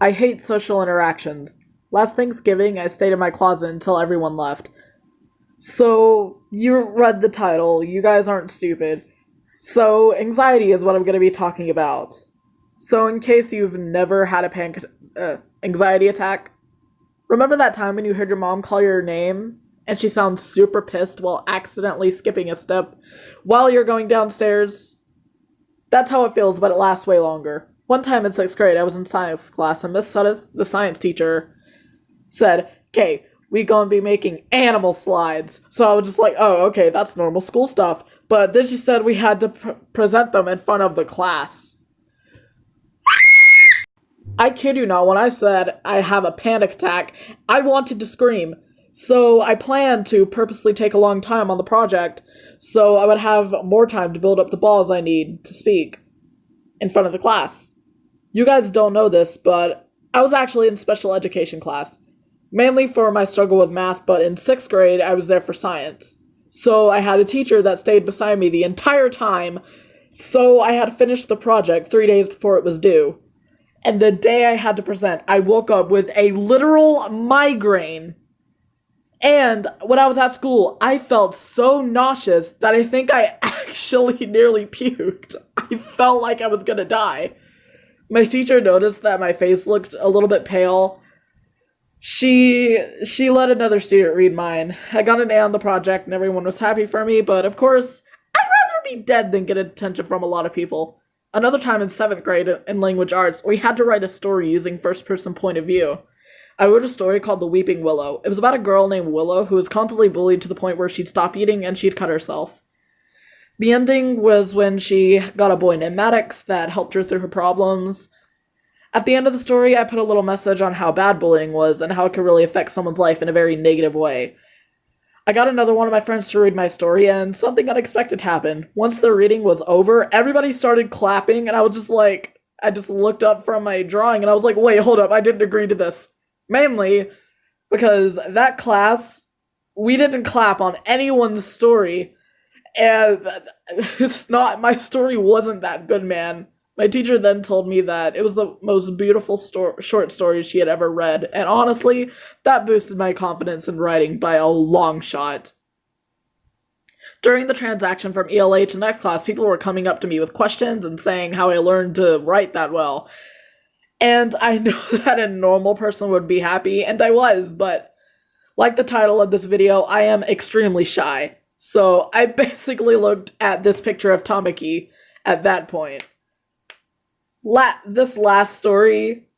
I hate social interactions. Last Thanksgiving, I stayed in my closet until everyone left. So, you read the title. You guys aren't stupid. So, anxiety is what I'm going to be talking about. So, in case you've never had a anxiety attack, remember that time when you heard your mom call your name and she sounds super pissed while accidentally skipping a step while you're going downstairs? That's how it feels, but it lasts way longer. One time in 6th grade, I was in science class, and Miss Suddeth, the science teacher, said, "Okay, we gonna be making animal slides." So I was just like, oh, okay, that's normal school stuff. But then she said we had to present them in front of the class. I kid you not, when I said I have a panic attack, I wanted to scream. So I planned to purposely take a long time on the project, so I would have more time to build up the balls I need to speak in front of the class. You guys don't know this, but I was actually in special education class, mainly for my struggle with math, but in 6th grade I was there for science. So I had a teacher that stayed beside me the entire time, so I had finished the project 3 days before it was due. And the day I had to present, I woke up with a literal migraine. And when I was at school, I felt so nauseous that I think I actually nearly puked. I felt like I was gonna die. My teacher noticed that my face looked a little bit pale. She let another student read mine. I got an A on the project and everyone was happy for me, but of course, I'd rather be dead than get attention from a lot of people. Another time in 7th grade in language arts, we had to write a story using first-person point of view. I wrote a story called The Weeping Willow. It was about a girl named Willow who was constantly bullied to the point where she'd stop eating and she'd cut herself. The ending was when she got a boy named Maddox that helped her through her problems. At the end of the story, I put a little message on how bad bullying was and how it could really affect someone's life in a very negative way. I got another one of my friends to read my story, and something unexpected happened. Once the reading was over, everybody started clapping, and I was just like, I just looked up from my drawing, and I was like, wait, hold up, I didn't agree to this. Mainly because that class, we didn't clap on anyone's story, and it's not, my story wasn't that good, man. My teacher then told me that it was the most beautiful short story she had ever read, and honestly, that boosted my confidence in writing by a long shot. During the transaction from ELA to next class, people were coming up to me with questions and saying how I learned to write that well. And I know that a normal person would be happy, and I was, but like the title of this video, I am extremely shy. So I basically looked at this picture of Tamaki at that point. This last story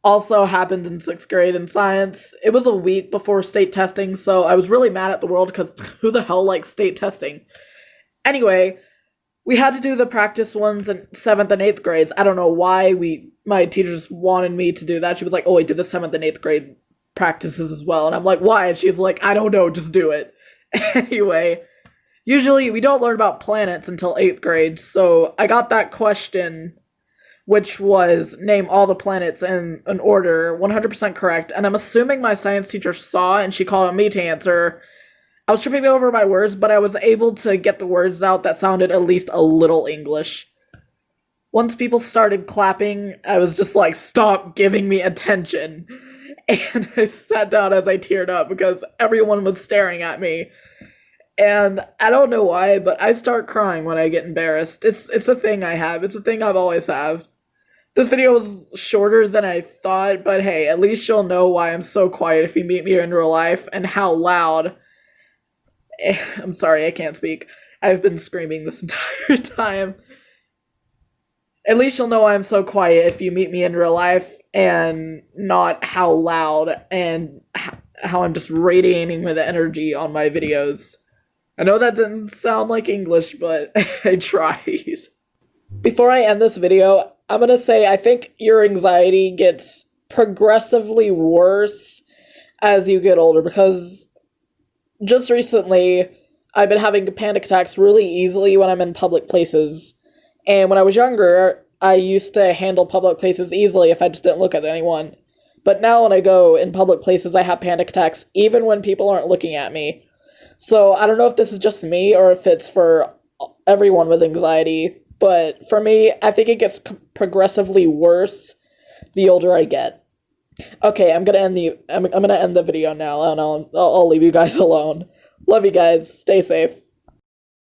also happened in 6th grade in science. It was a week before state testing, so I was really mad at the world because who the hell likes state testing? Anyway, we had to do the practice ones in 7th and 8th grades. I don't know why my teachers wanted me to do that. She was like, oh, we did the 7th and 8th grade practices as well. And I'm like, why? And she's like, I don't know, just do it. Anyway, usually we don't learn about planets until 8th grade, so I got that question, which was name all the planets in an order, 100% correct, and I'm assuming my science teacher saw and she called on me to answer. I was tripping over my words, but I was able to get the words out that sounded at least a little English. Once people started clapping, I was just like, stop giving me attention. And I sat down as I teared up because everyone was staring at me. And I don't know why, but I start crying when I get embarrassed. It's a thing I have. It's a thing I've always had. This video was shorter than I thought, but hey, at least you'll know why I'm so quiet if you meet me in real life, and how loud. I'm sorry, I can't speak. I've been screaming this entire time. At least you'll know why I'm so quiet if you meet me in real life, and not how loud and how I'm just radiating with energy on my videos. I know that didn't sound like English, but I tried. Before I end this video, I'm gonna say I think your anxiety gets progressively worse as you get older, because just recently I've been having panic attacks really easily when I'm in public places. And when I was younger, I used to handle public places easily if I just didn't look at anyone. But now when I go in public places, I have panic attacks even when people aren't looking at me. So I don't know if this is just me or if it's for everyone with anxiety. But for me, I think it gets progressively worse the older I get. Okay, I'm gonna end the video now, and I'll leave you guys alone. Love you guys. Stay safe.